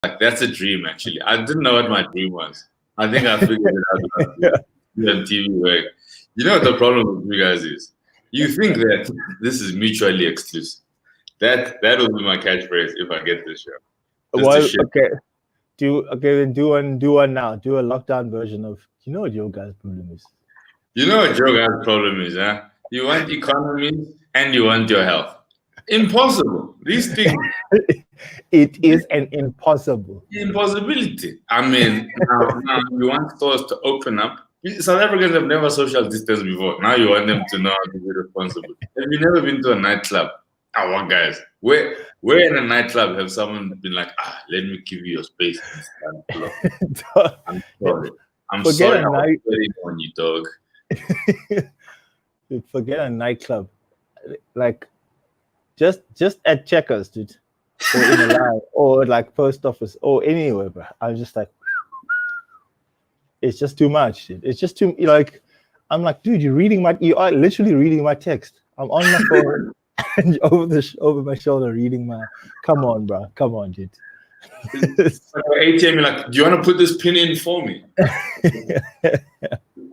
like, that's a dream, actually. I didn't know what my dream was. I think I figured it out on TV work. You know what the problem with you guys is? You think that this is mutually exclusive. That will be my catchphrase if I get this show. Well, okay. Then do one now. Do a lockdown version of. You know what your guys' problem is? You know what your guys' problem is, huh? You want economy and you want your health. Impossible. These things. It is an impossibility. I mean, now you want stores to open up. South Africans have never social distanced before. Now you want them to know how to be responsible. Have you never been to a nightclub? What guys? Where in a nightclub have someone been like, let me give you your space? I'm sorry. I'm sorry. I'm on you, dog. Forget a nightclub. Like, just at Checkers, dude. Or in a line, or like post office, or anywhere, bro. I was just like, it's just too much, dude. It's just too, like, I'm like, dude, you are literally reading my text. I'm on my phone and over my shoulder reading come on, bro. Come on, dude. ATM, you're like, do you want to put this pin in for me?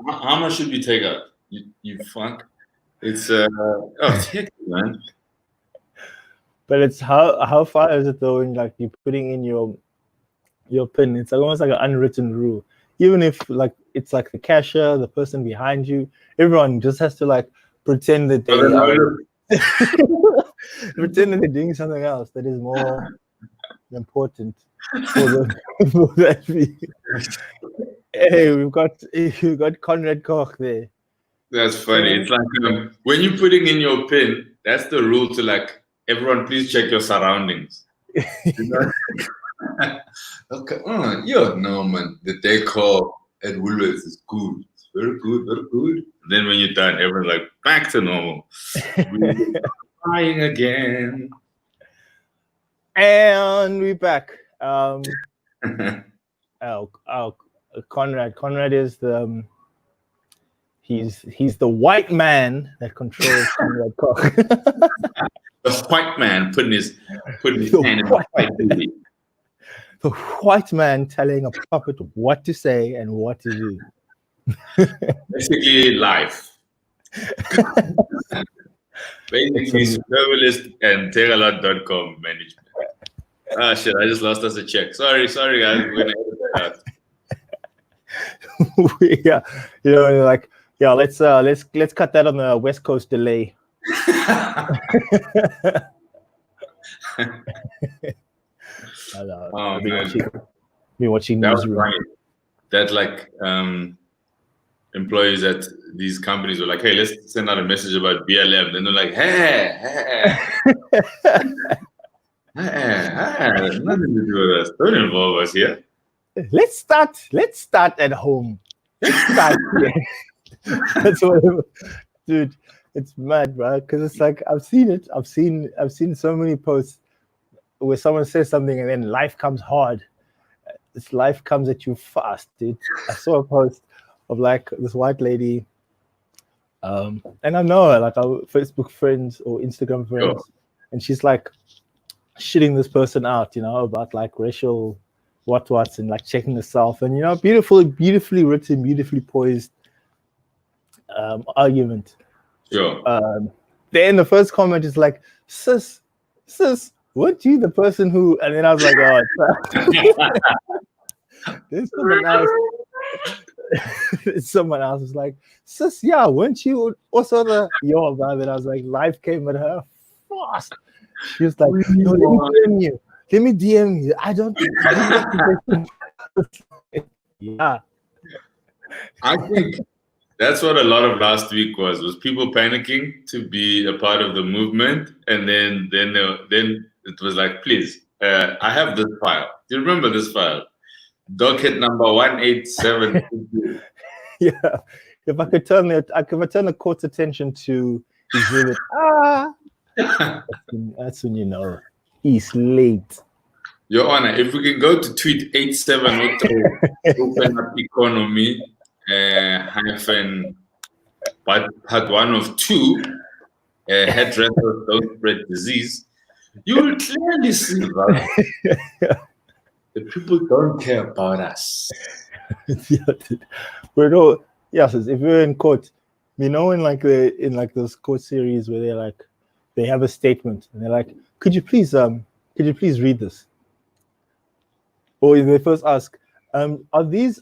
How much should we take out? You fuck. It's take it, man. But it's how far is it though? When like you're putting in your pin, it's almost like an unwritten rule. Even if like it's like the cashier, the person behind you, everyone just has to like pretend that they're doing something else that is more important for that. Hey, we've got Conrad Koch there. That's funny. It's like when you're putting in your pin, that's the rule to like. Everyone, please check your surroundings. Okay. No, man. The decor at Woolworths is good. It's very good, very good. And then when you're done, everyone's like, back to normal. We're crying again. And we're back. Conrad is the he's the white man that controls Conrad Koch. The white man putting his hand in the white booty. The white man telling a puppet what to say and what to do. Basically, life. Basically, survivalist and terralot.com management. Shit, I just lost us a check. Sorry, guys. We're gonna edit that out. Yeah, like, yeah, let's cut that on the West Coast delay. I've been watching Newsroom. That like employees at these companies were like, hey, let's send out a message about BLM. Then they're like, hey, nothing to do with us. Don't involve us here. Let's start at home. Let's start here. That's what, dude. It's mad, bro. Because it's like I've seen it. I've seen so many posts where someone says something and then life comes hard. This life comes at you fast, dude. I saw a post of like this white lady, and I know her, like our Facebook friends or Instagram friends, and she's like shitting this person out, about like racial what's and like checking herself, and beautifully written, beautifully poised argument. Sure. Then the first comment is like, sis, weren't you the person who? And then I was like, there's someone else. Someone else was like, sis, yeah, weren't you also the your brother? And I was like, life came at her fast. She was like, no, let me DM you. I don't. Yeah. I think that's what a lot of last week was people panicking to be a part of the movement, and then it was like, please, I have this file. Do you remember this file? Docket number 187. Yeah, if I could turn the court's attention to exhibit, that's when you know he's late. Your Honor, if we can go to tweet 8703, open up economy. Hyphen part 1 of 2, hairdressers don't spread disease, you will clearly see that The people don't care about us. Yeah, dude. We're no, yes, if we're in court, in like those court series where they're like, they have a statement and they're like, could you please read this? Or they first ask, are these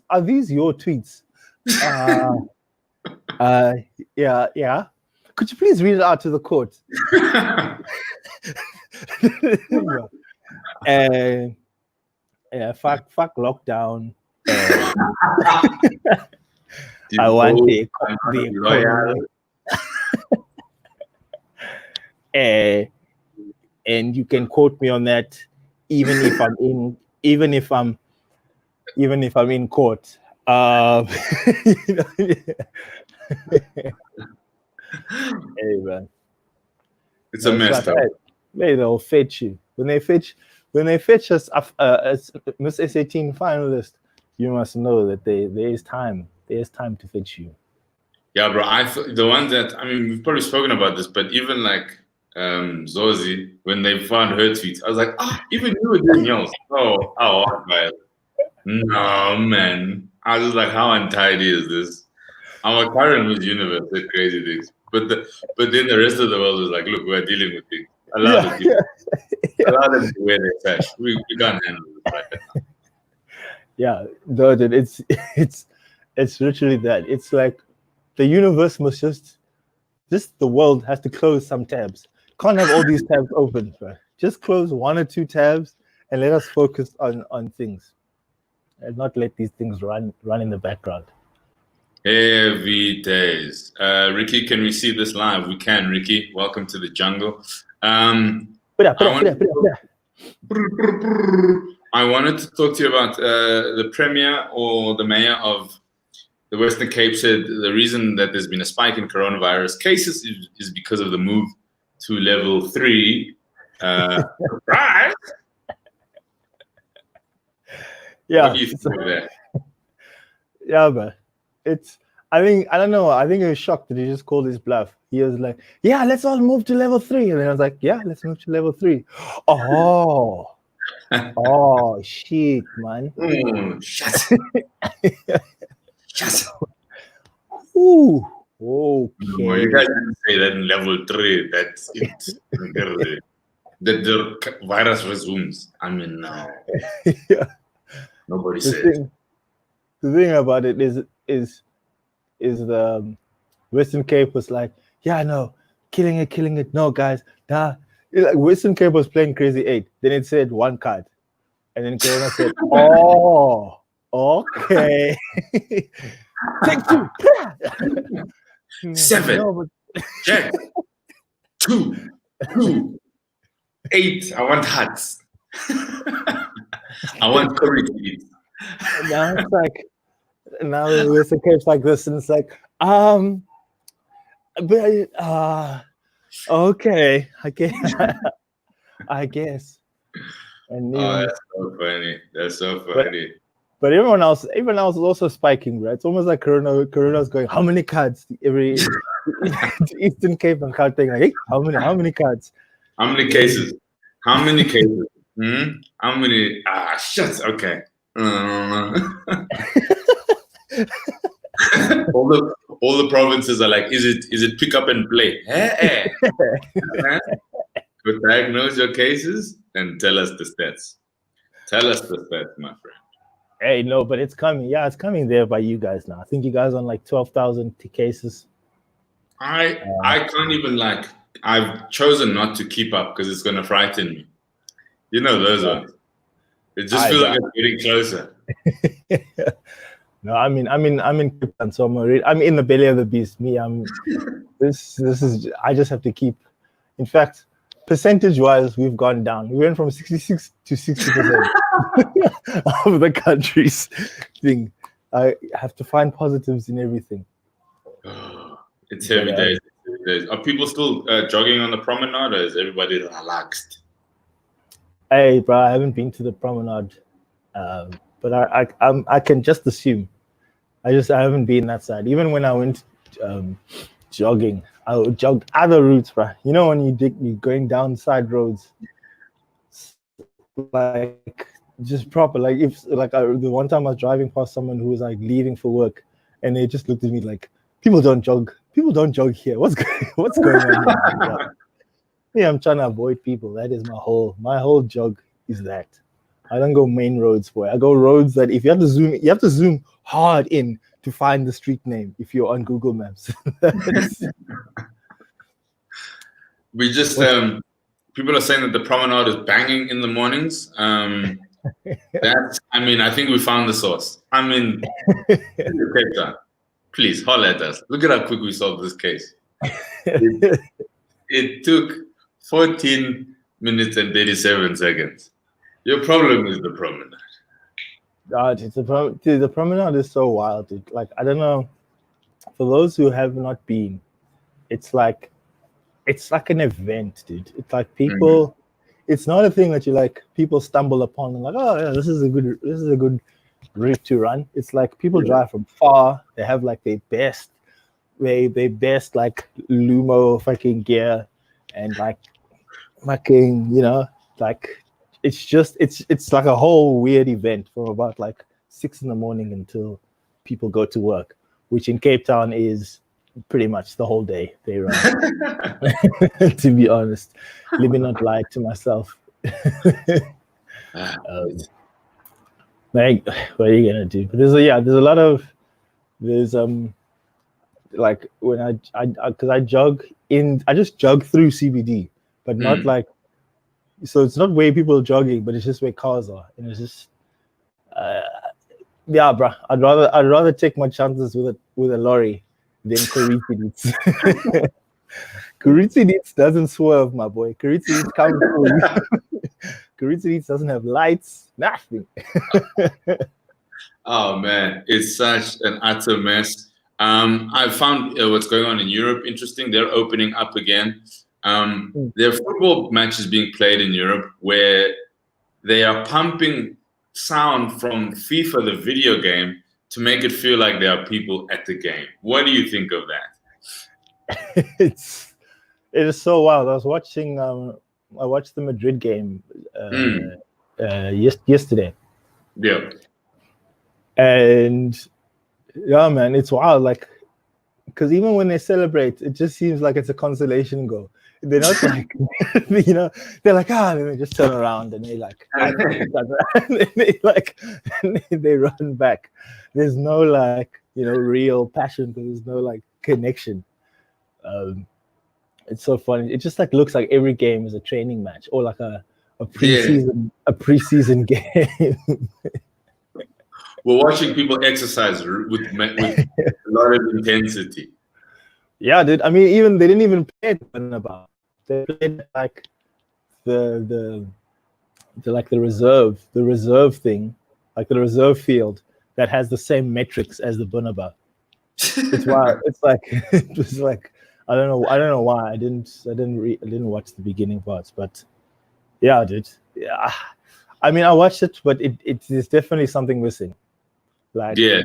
your tweets? Yeah. Could you please read it out to the court? Yeah. And fuck lockdown. I want the economy. And you can quote me on that, even if I'm in court. Hey man, it's a mess. Maybe they'll fetch you when they fetch us as Miss S18 finalist. You must know that there is time. There's time to fetch you. Yeah, bro. The ones that we've probably spoken about this, but even like Zozi, when they found her tweets, I was like, even you were doing yours. Oh, man. No, man. I was like, how untidy is this? Our current Miss Universe did crazy things, but then the rest of the world was like, look, we're dealing with things. Allow them to wear their sash. We can't handle this right now. Yeah, it's literally that. It's like the universe must just the world has to close some tabs. Can't have all these tabs open, right? Just close one or two tabs and let us focus on things, and not let these things run in the background. Heavy days. Ricky, can we see this live? We can, Ricky. Welcome to the jungle. I wanted to talk to you about the premier or the mayor of the Western Cape said the reason that there's been a spike in coronavirus cases is because of the move to level 3. Right? Yeah. What do you think of that? Yeah, but I don't know. I think he was shocked that he just called his bluff. He was like, yeah, let's all move to level 3. And then I was like, yeah, let's move to level 3. Oh, shit, man. Shut up. Ooh, okay. No, you guys didn't say that in level 3. That's it. That the virus resumes. No. Yeah. Nobody said. The thing about it is the Western Cape was like, yeah, no, killing it. No, guys, nah. Like Western Cape was playing Crazy 8. Then it said 1 card. And then Corona said, oh, okay. Take 2. 7. No, Check. 2. 8. I want hearts. I want curry to eat. Now it's like, now the Western Cape's like this, and it's like, okay, I guess. And that's so funny. That's so funny. But everyone else is also spiking, right? It's almost like Corona's going, how many cards every Eastern Cape and Gauteng, like, hey, how many cards? How many cases? How many cases? How many? Shit. Okay. all the provinces are like, is it pick up and play? But diagnose your cases and tell us the stats. Tell us the stats, my friend. Hey, no, but it's coming. Yeah, it's coming there by you guys now. I think you guys are on like 12,000 cases. I can't even I've chosen not to keep up because it's going to frighten me. You know those ones. It just feels like it's getting closer. No, I'm in Cape Town, so I'm in the belly of the beast. This is. I just have to keep. In fact, percentage-wise, we've gone down. We went from 66 to 60% of the country's thing. I have to find positives in everything. It's heavy days. Are people still jogging on the promenade, or is everybody relaxed? Hey, bro, I haven't been to the promenade, but I can just assume. I haven't been that side. Even when I went jogging, I would jog other routes, bro. You know when you're going down side roads, like just proper. Like if the one time I was driving past someone who was like leaving for work, and they just looked at me like, people don't jog here. What's going on here? Yeah, I'm trying to avoid people. That is my whole jog is that. I don't go main roads, boy. I go roads that if you have to zoom hard in to find the street name if you're on Google Maps. We just people are saying that the promenade is banging in the mornings. I think we found the source. Cape Town. Please holler at us. Look at how quick we solved this case. It took 14 minutes and 37 seconds. Your problem is the promenade. God, dude, the promenade is so wild, dude. Like, I don't know. For those who have not been, it's like an event, dude. It's like people. It's not a thing that people stumble upon and like, oh yeah, this is a good route to run. It's like people drive from far. They have like their best like Lumo fucking gear, and like fucking, like it's like a whole weird event from about like 6 a.m. until people go to work, which in Cape Town is pretty much the whole day they run. To be honest, let me not lie to myself. Like, what are you gonna do? But there's a lot of like when I because I just jog through CBD, but not like, so it's not where people are jogging, but it's just where cars are, and it's just yeah, bro. I'd rather take my chances with a lorry than Kuritzidits. Kuritzidits doesn't swerve, my boy. Kuritzidits comes for you. Kuritzidits doesn't have lights, nothing. Oh man, it's such an utter mess. I found what's going on in Europe interesting. They're opening up again. There are football matches being played in Europe where they are pumping sound from FIFA, the video game, to make it feel like there are people at the game. What do you think of that? It is so wild. I watched the Madrid game yesterday. Yeah. And yeah, man, it's wild. Like, because even when they celebrate, it just seems like it's a consolation goal. They're not like, they're like, and they just turn around and they like, and they run back. There's no like, real passion, because there's no like connection. It's so funny. It just like looks like every game is a training match or like a preseason game. We're watching people exercise with a lot of intensity. Yeah, dude. I mean, they didn't even play it about. They played like the reserve thing, like the reserve field that has the same metrics as the Bunaba. It's wild. It was like I don't know why I didn't watch the beginning parts, but yeah, dude. Yeah, I mean, I watched it, but it's definitely something missing. Like, the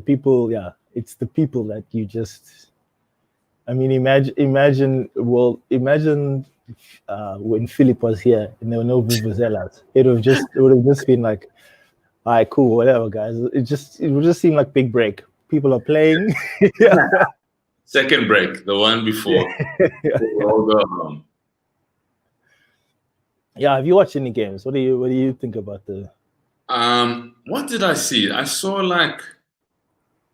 people, it's the people that you just. I mean, imagine when Philip was here and there were no vuvuzelas. It would have just been like, all right, cool, whatever, guys. It would just seem like big break. People are playing. Second break, the one before. We'll all go home. Yeah, have you watched any games? What do you think about the? What did I see? I saw like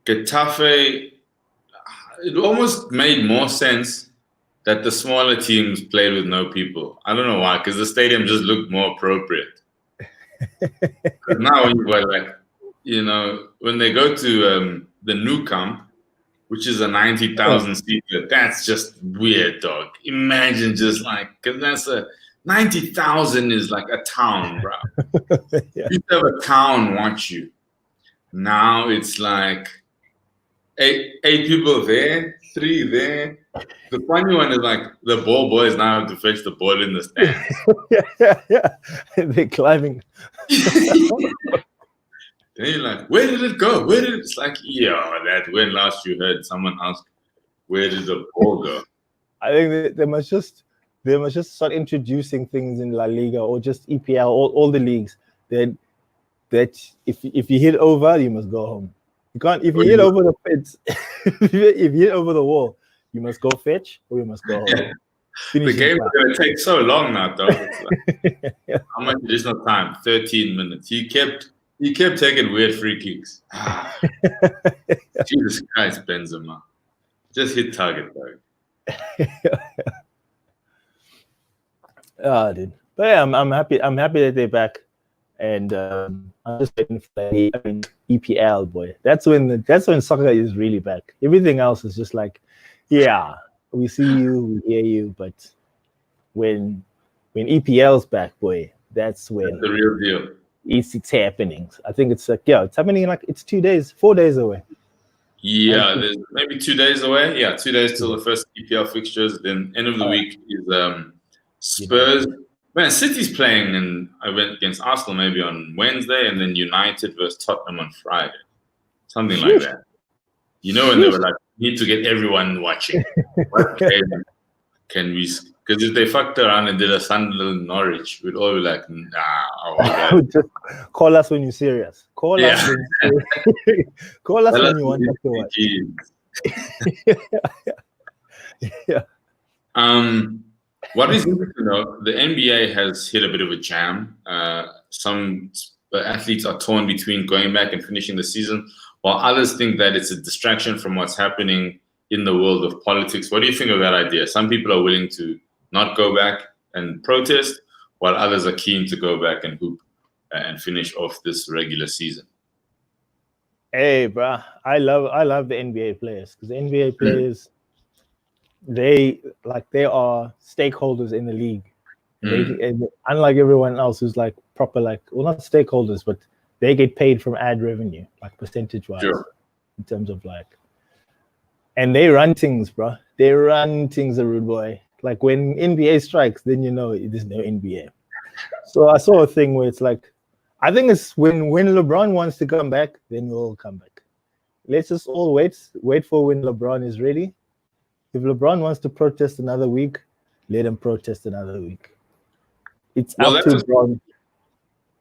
Getafe. It almost made more sense that the smaller teams played with no people. I don't know why, because the stadium just looked more appropriate. Now when you go when they go to the Nou Camp, which is a 90,000 seater, that's just weird, dog. Imagine just like, because that's 90,000 is like a town, bro. You used to have a town watch you. Now it's like eight people there, 3 there. The funny one is like the ball boys now have to fetch the ball in the stands. Yeah. They're climbing. Then you're like, where did it go? It's like, that when last you heard someone ask, where did the ball go? I think they must just start introducing things in La Liga or just EPL, all the leagues then that if you hit over, you must go home. You can't if you hit over the fence, if you hit over the wall, you must go fetch or you must go home. The game is going to take so long now, dog. It's like, how much additional time? 13 minutes. He kept taking weird free kicks. Jesus Christ, Benzema. Just hit target, dog. Oh, dude. But yeah, I'm happy that they're back. And I'm just waiting for EPL, boy. That's when soccer is really back. Everything else is just like, yeah, we see you, we hear you, but when EPL's back, boy, that's when the real deal. It's happening. I think it's like, yeah, it's happening like it's 4 days away. Yeah, there's maybe 2 days away. Yeah, 2 days till the first EPL fixtures. Then end of the week is Spurs. Man, City's playing an event against Arsenal maybe on Wednesday, and then United versus Tottenham on Friday. Something like that. You know, when they were like, need to get everyone watching. What game can we? Because if they fucked around and did a Sunderland Norwich, we'd all be like, nah. Just call us when you're serious. Call us when you want us to watch. What is interesting though, the NBA has hit a bit of a jam. Some athletes are torn between going back and finishing the season, while others think that it's a distraction from what's happening in the world of politics. What do you think of that idea? Some people are willing to not go back and protest, while others are keen to go back and hoop and finish off this regular season. Hey, bro, I love the NBA players because the NBA players, they are stakeholders in the league. They, unlike everyone else who's like proper, like, well, not stakeholders, but they get paid from ad revenue, like percentage-wise, in terms of like, and they run things, bro. They run things, a rude boy. Like when NBA strikes, then you know there's no NBA. So I saw a thing where it's like, I think it's when LeBron wants to come back, then we'll come back. Let's just all wait for when LeBron is ready. If LeBron wants to protest another week, let him protest another week. It's up to LeBron.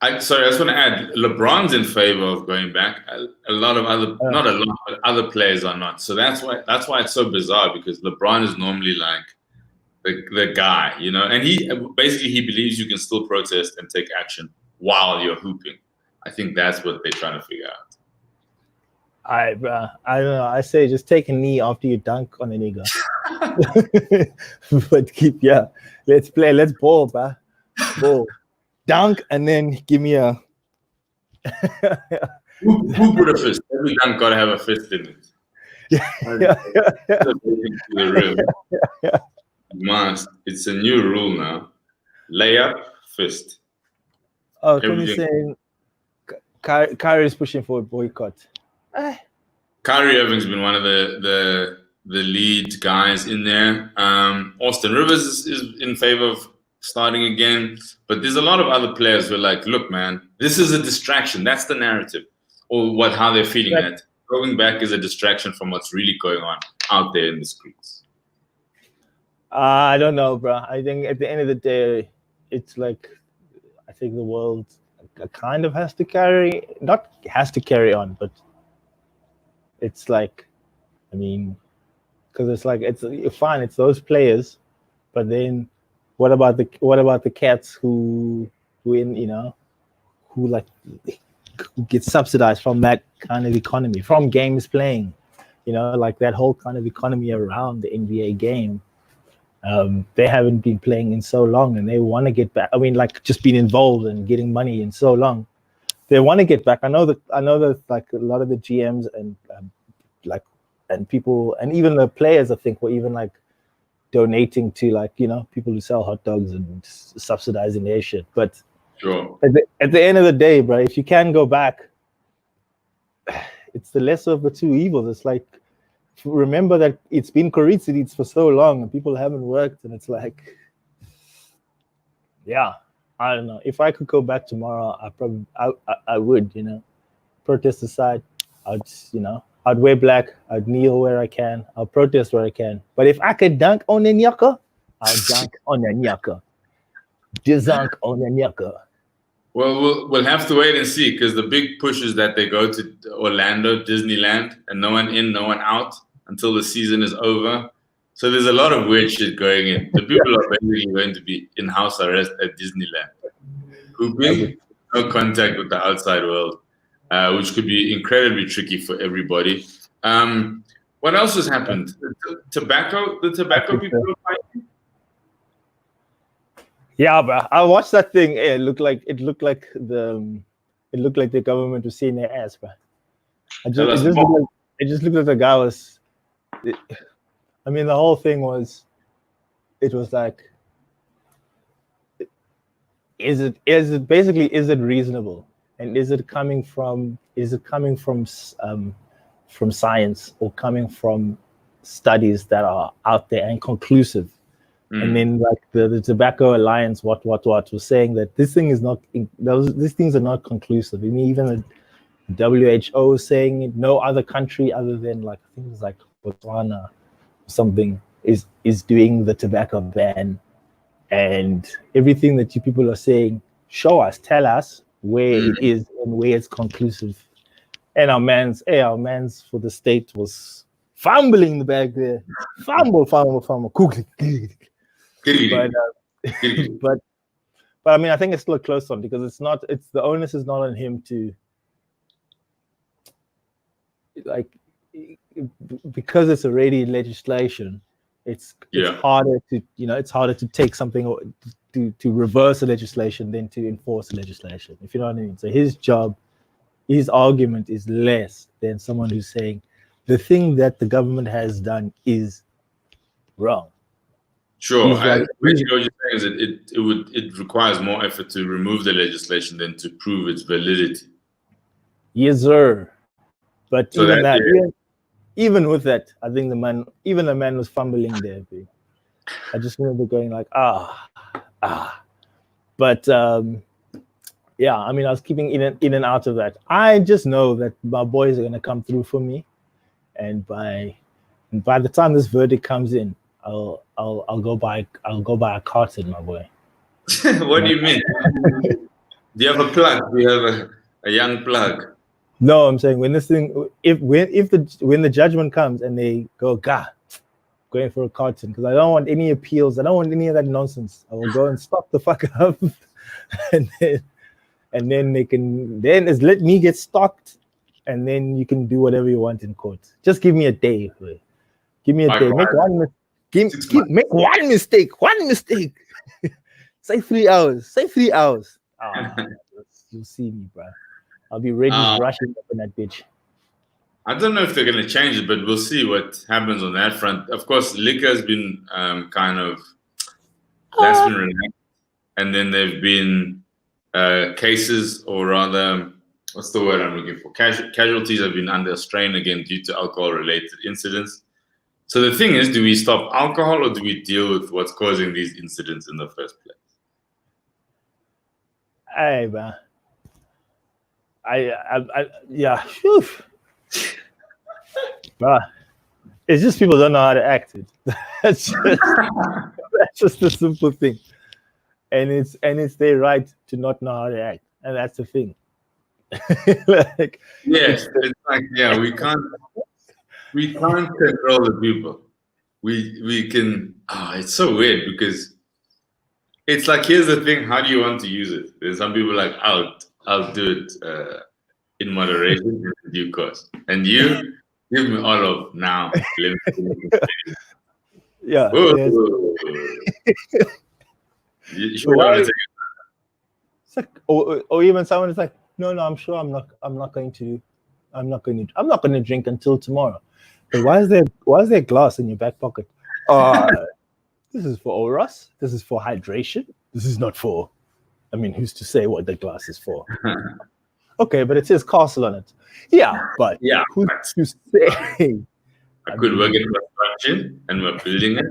I just want to add, LeBron's in favor of going back. A lot of other, not a lot, but other players are not. So that's why it's so bizarre, because LeBron is normally like the guy, you know, and he believes you can still protest and take action while you're hooping. I think that's what they're trying to figure out. I don't know. I say just take a knee after you dunk on a nigga. But let's play. Let's ball, bro. Ball. Dunk and then give me a. Who put a fist? Every dunk got to have a fist in it. Must. It's a new rule now. Layup, fist. Oh, Tony's saying Kyrie is pushing for a boycott. Kyrie Irving's been one of the lead guys in there. Austin Rivers is in favor of starting again, but there's a lot of other players who are like, look, man, this is a distraction. That's the narrative, or how they're feeling that going back is a distraction from what's really going on out there in the streets. I don't know, bro. I think at the end of the day, it's like, I think the world kind of has to carry on, but it's like, I mean, because it's like, it's fine, it's those players, but then what about the cats who get subsidized from that kind of economy, from games playing, you know, like that whole kind of economy around the NBA game. They haven't been playing in so long, and they want to get back. I mean, like, just being involved and getting money in so long, they want to get back. I know that like a lot of the GMs and people, and even the players, I think, were even like donating to, like, you know, people who sell hot dogs and subsidizing their shit. But at the end of the day, bro, if you can go back, it's the lesser of the two evils. It's like, remember that it's been coincidence for so long and people haven't worked, and it's like, yeah, I don't know. If I could go back tomorrow, I would, you know. Protest aside, I'd wear black, I'd kneel where I can, I'll protest where I can. But if I could dunk on a nyaka, I'll dunk on a nyaka. Dunk on a nyaka. Well, we'll have to wait and see, because the big push is that they go to Orlando, Disneyland, and no one in, no one out until the season is over. So there's a lot of weird shit going in. The people are basically going to be in house arrest at Disneyland, hooping, no contact with the outside world, which could be incredibly tricky for everybody. What else has happened? The tobacco people are fighting. Yeah, but I watched that thing. It looked like the government was seeing their ass, bro. It just looked like the guy was. I mean, the whole thing was. It was like. Is it reasonable, and is it coming from science, or coming from studies that are out there and conclusive? And then, like the Tobacco Alliance, what was saying that these things are not conclusive. I mean, even the WHO is saying no other country other than, like, I think it's like Botswana or something is doing the tobacco ban, and everything that you people are saying, show us, tell us where it is and where it's conclusive. And our man's for the state was fumbling in the back there, fumble, quickly. But I mean, I think it's still a close one, because the onus is not on him to, like, because it's already legislation. It's harder to take something, or to reverse the legislation than to enforce the legislation, if you know what I mean. So his argument is less than someone who's saying the thing that the government has done is wrong. Sure. Basically, what you're saying is that it requires more effort to remove the legislation than to prove its validity. Yes, sir. But so even with that, I think the man was fumbling there. I just remember going like, But yeah, I mean, I was keeping in and out of that. I just know that my boys are gonna come through for me, and by the time this verdict comes in, I'll go buy a carton, my boy. What do you mean? Do you have a plug? Do you have a young plug? No, I'm saying when the judgment comes and they go, going for a carton, because I don't want any appeals. I don't want any of that nonsense. I will go and stop the fuck up, and then let me get stocked, and then you can do whatever you want in court. Just give me a day. Give me a day. Make one mistake. One mistake. Say 3 hours. You'll see me, bro. I'll be ready, rushing up in that bitch. I don't know if they're going to change it, but we'll see what happens on that front. Of course, liquor has been that's been relaxed, and then there've been cases, or rather, what's the word I'm looking for? Casualties have been under strain again due to alcohol-related incidents. So the thing is, do we stop alcohol, or do we deal with what's causing these incidents in the first place? Hey, man. Yeah. Bruh. It's just people don't know how to act. That's just a simple thing. And it's their right to not know how to act. And that's the thing. We can't control the people. We can. It's so weird, because it's like, here's the thing: how do you want to use it? There's some people like, I'll do it in moderation, in due course, and you give me all of now. Yeah. You sure want to take it? It's like, or even someone is like, no, I'm sure I'm not going to drink until tomorrow. But why is there glass in your back pocket? This is for Oros. This is for hydration. This is not for. I mean, who's to say what the glass is for? Okay, but it says castle on it. Yeah, but who's to say? I could work in construction, and we're building it.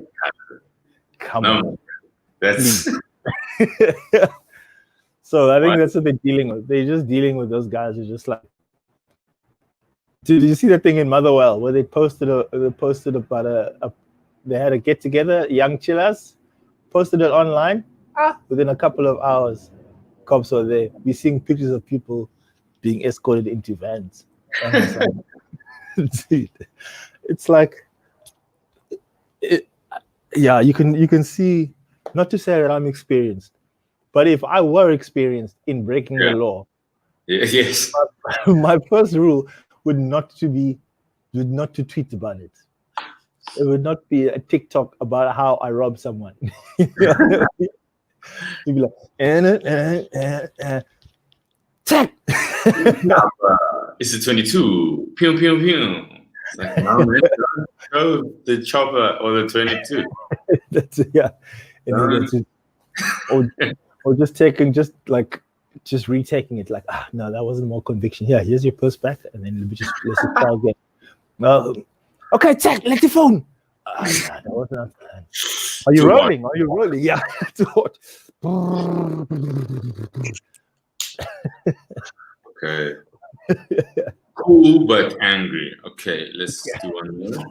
Come on, that's. So I think that's what they're dealing with. They're just dealing with those guys who just like. Did you see that thing in Motherwell where they posted about they had a get together, young chillers, posted it online within a couple of hours. cops are there. We're seeing pictures of people being escorted into vans. And it's like, dude, it's like, yeah, you can see. Not to say that I'm experienced, but if I were experienced in breaking the law, yes, my first rule would not to tweet about it. It would not be a TikTok about how I robbed someone. You'd be like, check. It's a 22. Pew pew pew. It's like, no, man, don't show the chopper or the 22. That's yeah. And then that's it. Or just retaking it like, no, that wasn't more conviction. Yeah, here's your post back, and then let's try again. Okay, check, let the phone. That wasn't. Are you rolling? Are you rolling? Yeah. Okay. Cool but angry. Okay, let's do one more.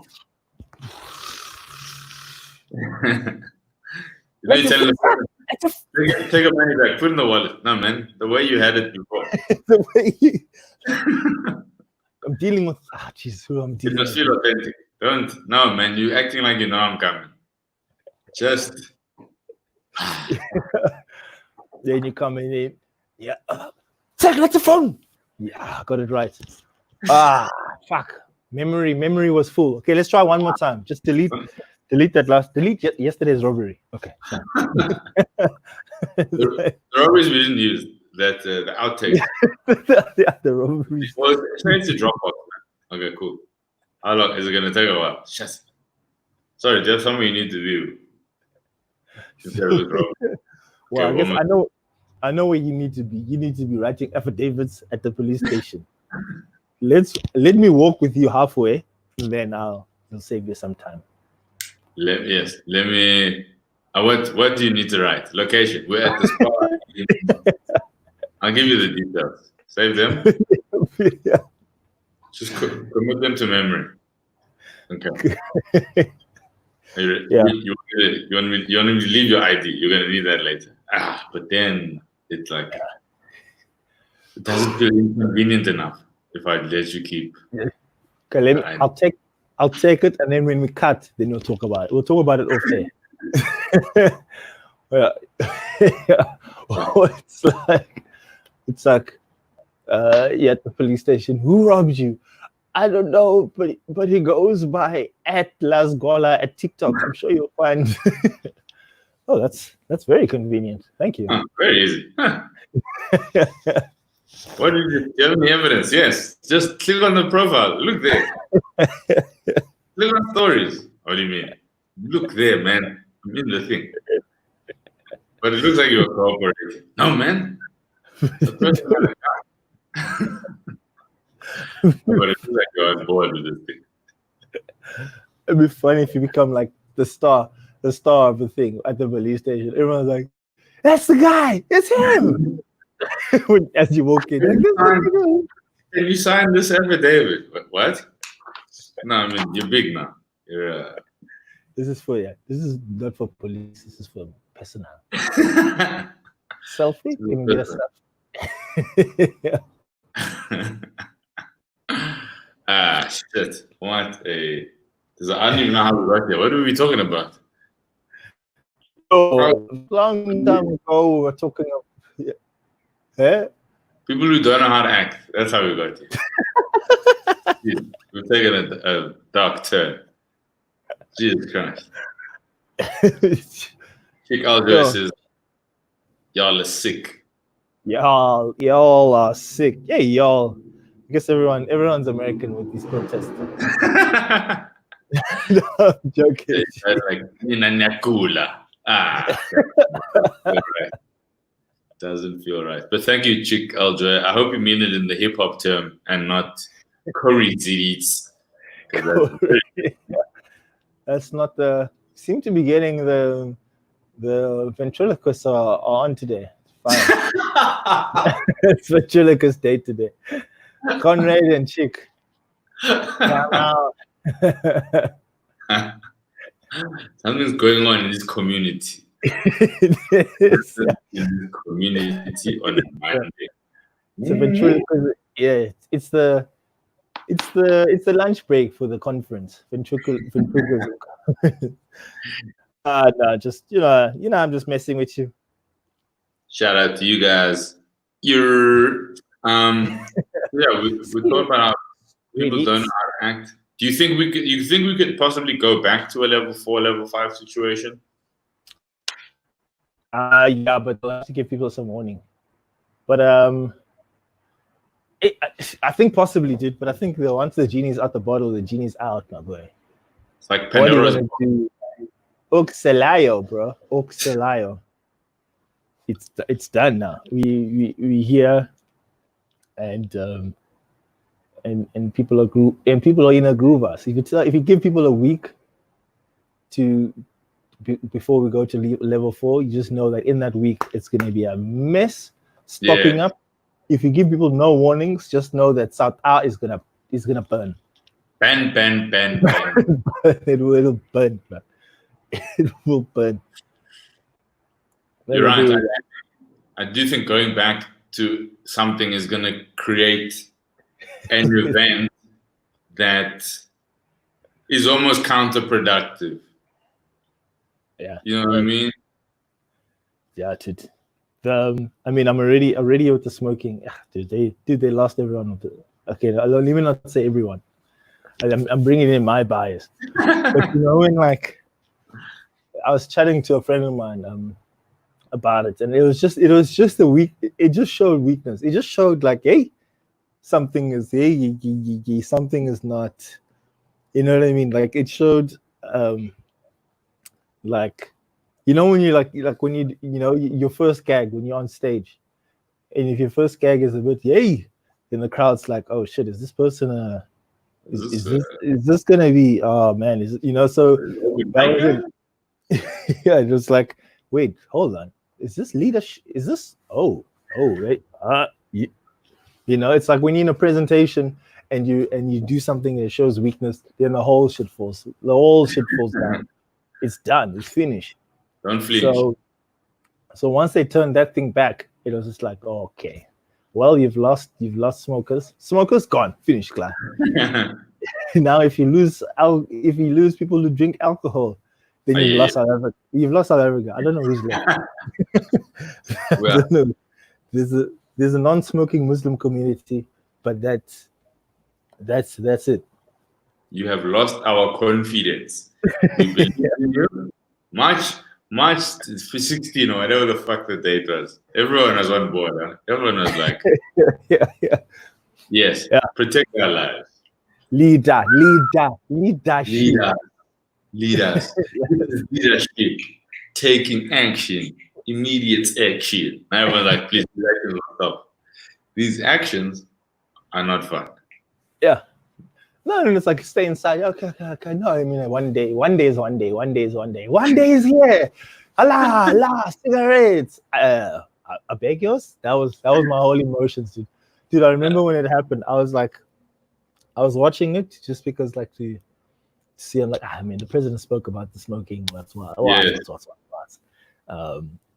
Let me tell you, take a money back, put in the wallet. No, man, the way you had it before. The way I'm dealing with. Jesus, who I'm dealing with. It must feel authentic. No, man, you acting like you know I'm coming. Just. Then you come in. Yeah. Check, let the phone. Yeah, got it right. Fuck. Memory was full. Okay, let's try one more time. Just delete that last. Delete yesterday's robbery. Okay. The robberies we didn't use. That the outtakes. Yeah, the robberies. Well, it's nice to drop off. Okay, cool. How long is it gonna take? A while. Just. Sorry, there's something you need to do. Well, okay, I guess I know where you need to be. You need to be writing affidavits at the police station. Let me walk with you halfway, and then it'll save you some time. Let me. What do you need to write? Location. We're at the spot. I'll give you the details. Save them. Yeah. Just commit them to memory. Okay. Yeah. You want me to leave your ID? You're gonna need that later. But then it's like it doesn't feel inconvenient enough if I let you keep. Okay, I'll take it, and then when we cut, then we'll talk about it. We'll talk about it off there. Yeah. It's like at the police station. Who robbed you? I don't know, but he goes by at Lazola at TikTok. I'm sure you'll find. Oh, that's very convenient. Thank you. Very easy. What did you tell me? Evidence? Yes. Just click on the profile. Look there. Click on stories. What do you mean? Look there, man. I'm in the thing. But it looks like you're cooperating. No, man. But it looks like you're on board with this thing. It'd be funny if you become like the star of the thing at the police station. Everyone's like, "That's the guy. It's him." As you walk in, can you sign this affidavit? What? No, I mean you're big now. You're. This is not for police. This is for personnel. Selfie. You can get a selfie. Shit. What a. I don't even know how we got here. What are we talking about? Oh, long time ago, we were talking about. Yeah. People who don't know how to act. That's how we got here. We've taken a dark turn. Jesus Christ. Chick Aljo says, y'all are sick. Y'all are sick. Yeah, y'all. I guess everyone's American with these protests. No, I'm joking. It's like, Gola. Doesn't feel right. But thank you, Chick Aljo. I hope you mean it in the hip hop term and not curry zits. That's not the. Seem to be getting the ventriloquists are on today. It's fine. It's ventriloquist day today. Conrad and Chick. Something's going on in this community. It is, yeah. in this community on a Monday. So ventriloquism, yeah, it's the lunch break for the conference. Ventriloquism. No, just I'm just messing with you. Shout out to you guys. You're yeah, we talked about how people don't know how to act. Do you think we could possibly go back to a level 4, level 5 situation? Yeah, but they'll have to give people some warning. But I think possibly, dude. But I think once the genie's out the bottle, the genie's out, my boy. It's like What are you Pandora's gonna do? Oxalayo, bro. Oxalayo. It's done now. We here, and people are in a groove us. If you give people a week before we go to level 4, you just know that in that week it's gonna be a mess stocking up. If you give people no warnings, just know that South A is gonna burn. Ben. It will burn, bro. It will burn. You're right. I do think going back to something is going to create an event that is almost counterproductive. Yeah. You know what I mean? Yeah, dude. I mean, I'm already with the smoking. Dude, they lost everyone. Okay, let me not say everyone. I'm bringing in my bias. But when like I was chatting to a friend of mine about it, and it was just a weak. It just showed weakness. It just showed like, hey, something is something is not. You know what I mean? Like it showed, like, when you like when your first gag when you're on stage, and if your first gag is a bit yay, then the crowd's like, oh shit, is this person is this gonna be, oh man, is it, so that was it. Yeah, it was like, wait, hold on, is this leadership? Is this wait, it's like when you're in a presentation and you do something that shows weakness, then the whole shit falls down. It's done, it's finished. Don't flinch. So once they turned that thing back, it was just like, oh, okay, well, you've lost smokers gone, finished, class. Now if you lose people who drink alcohol, then you've lost South Africa. I don't know who's left. Well, I don't know. There's a non-smoking Muslim community, but that's it. You have lost our confidence. We believe in you. March 16 or whatever the fuck the date was. Everyone was on board. Huh? Everyone was like, yeah. Yes, protect our lives. Leadership. Leadership. Taking action. Immediate action. And everyone's like, please, stop. These actions are not fun. Yeah. No, it's like stay inside. Okay. No, I mean, one day is one day. One day is here. Allah, cigarettes. I beg yours. That was my whole emotions, dude. I remember when it happened. I was watching it just because, like, to see. I'm like, I mean, the president spoke about the smoking. That's what.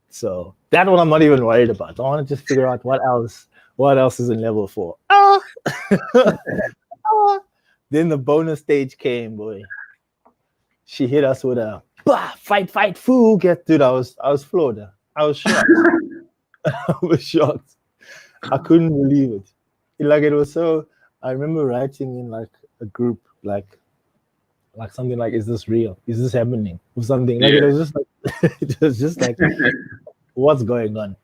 So that one I'm not even worried about. I want to just figure out what else is in level 4. Then the bonus stage came, boy. She hit us with a fight, fool. Dude, I was floored. I was shocked. I couldn't believe it. It was so. I remember writing in like a group, like something like, "Is this real? Is this happening?" Or something. Like it was just like, what's going on?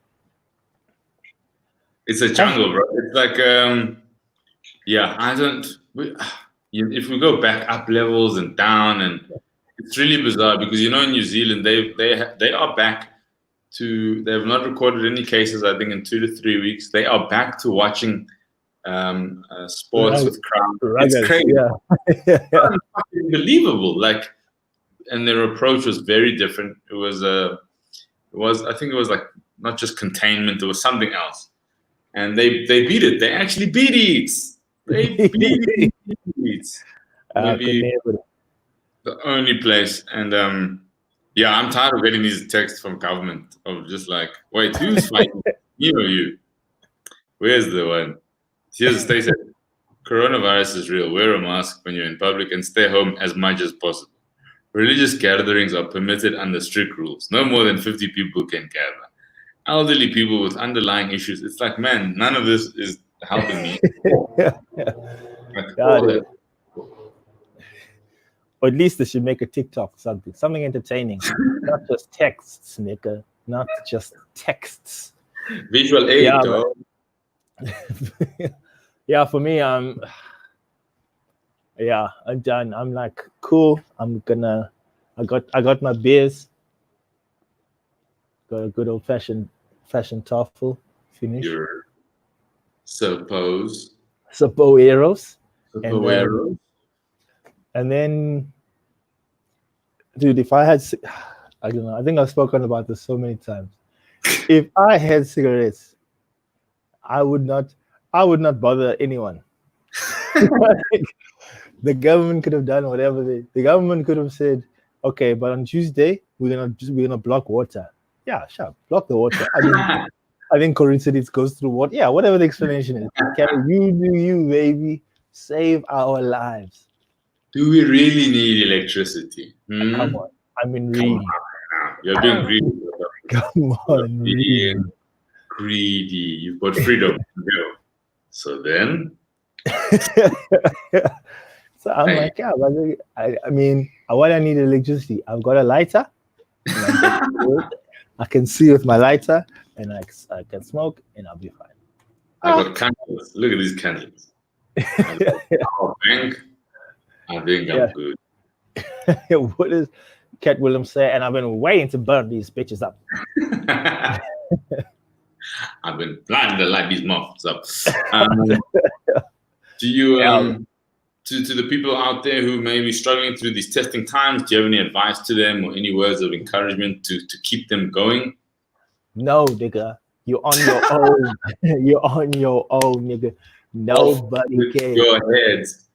It's a jungle, bro. It's like, I don't. If we go back up levels and down, and it's really bizarre because in New Zealand they are back to. They have not recorded any cases. I think in 2 to 3 weeks they are back to watching sports with crowds. It's crazy. Yeah. Unbelievable. Like, and their approach was very different. It was I think it was like not just containment. It was something else, and they beat it. They actually beat it. They beat it. Maybe the only place, and Yeah, I'm tired of getting these texts from government of just like, wait, who's fighting? Me or you? Where's the one? Here's stay safe. Coronavirus is real. Wear a mask when you're in public and stay home as much as possible. Religious gatherings are permitted under strict rules. No more than 50 people can gather. Elderly people with underlying issues. It's like, man, none of this is helping me. Yeah, Like, yeah, all dude. that. Or at least they should make a TikTok, something entertaining, not just texts, nigga, not just texts. Visual aid, Yeah, dog. yeah. For me, yeah, I'm done. I'm like, cool. I got my beers. Got a good old fashioned toffel. Finish. You're suppose. Sapoeros. Suppoero. And then, dude, if I had, I don't know. I think I've spoken about this so many times. If I had cigarettes, I would not bother anyone. The government could have done whatever the government could have said. Okay, but on Tuesday we're gonna block water. Yeah, sure, block the water. I think coincidence goes through what? Yeah, whatever the explanation is. You do you, baby. Save our lives. Do we really need electricity? Come on. I mean, Come really. on now. You're being greedy. Come on, really. Greedy. You've got freedom. So then? So I'm like, yeah, but I mean, why do I need electricity? I've got a lighter. I can see with my lighter, and I can smoke, and I'll be fine. I got candles. Look at these candles. Power bank. I think I'm good. What does Cat Williams say? And I've been waiting to burn these bitches up. I've been planning to light these muffs up. Do you to the people out there who may be struggling through these testing times, do you have any advice to them or any words of encouragement to keep them going? No, nigga. You're on your own. You're on your own, nigga. Nobody cares. Your heads.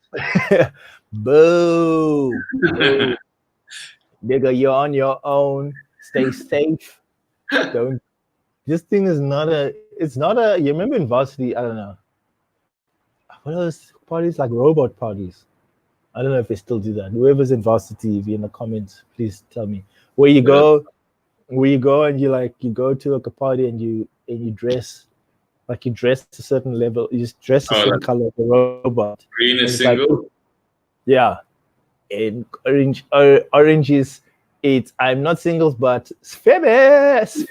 Boo. Boo. Nigga, you're on your own. Stay safe. Don't. This thing is not a. It's not a. You remember in varsity? I don't know. What are those parties, like robot parties? I don't know if they still do that. Whoever's in varsity, if you're in the comments, please tell me where you go. Where you go and you go to a party and you dress like you dress a certain level. You just dress a certain color of the robot. Green is single. Like, yeah, and orange is it's. I'm not singles, but Feberize.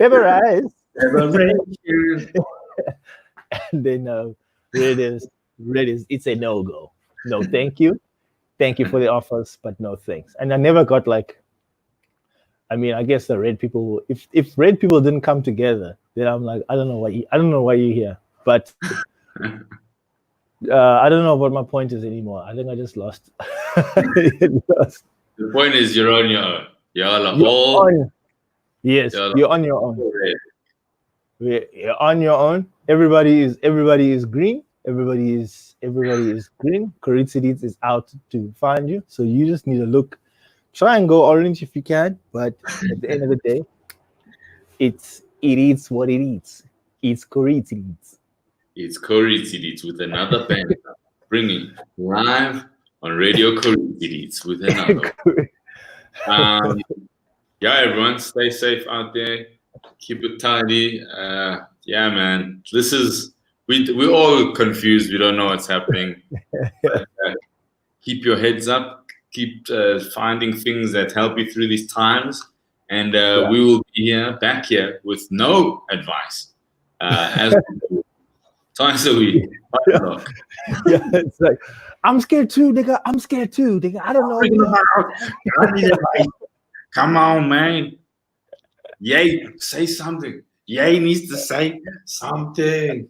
And then red is. It's a no-go. No, thank you. Thank you for the offers, but no thanks. And I never got like. I mean, I guess the red people. If red people didn't come together, then I'm like, I don't know why you're here. But I don't know what my point is anymore. I think I just lost. The point is, you're on your own. Yes, you're on your own. You're on your own. Everybody is green. Everybody is green. Coincidence is out to find you. So you just need to look. Try and go orange if you can, but at the end of the day, it eats what it eats. It's coincidence. It's coincidence with another band bringing live on Radio Coincidence with another. Yeah, everyone, stay safe out there. Keep it tidy. Yeah, man. This is we're all confused. We don't know what's happening. But, keep your heads up. Keep finding things that help you through these times, and we will be back here with no advice as twice a week. Yeah, it's like I'm scared too, nigga. I don't know. Come on, man. Yay, say something. Yay needs to say something.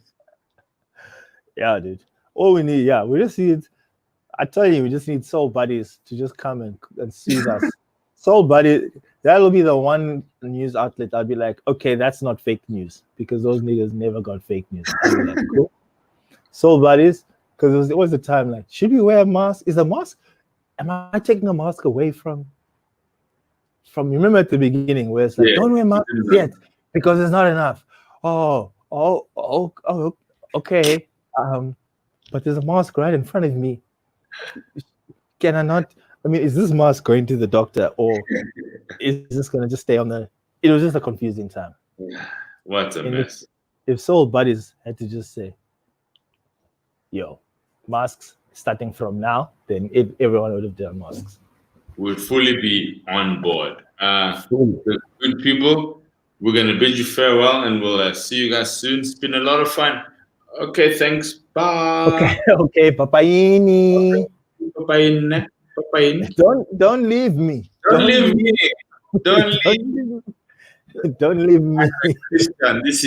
Yeah, dude. All we need, we just need. I tell you, we just need soul buddies to just come and soothe us. Soul buddy, that'll be the one news outlet. I'll be like, okay, that's not fake news because those niggas never got fake news. I'll be like, cool. Soul buddies, because it was the time like, should we wear a mask? Is a mask? Am I taking a mask away from? from remember at the beginning where it's like, don't wear masks yet because it's not enough. Oh, okay. But there's a mask right in front of me. Can I not? I mean, is this mask going to the doctor or is this going to just stay on the? It was just a confusing time. What a mess. If Soul Buddies had to just say, yo, masks starting from now, then everyone would have done masks. We'll fully be on board. Good people, we're going to bid you farewell and we'll see you guys soon. It's been a lot of fun. Okay, thanks. Bye. Okay, Papaini. Papaine. Don't leave me. Don't leave me. Don't leave. Don't leave me. Christian, this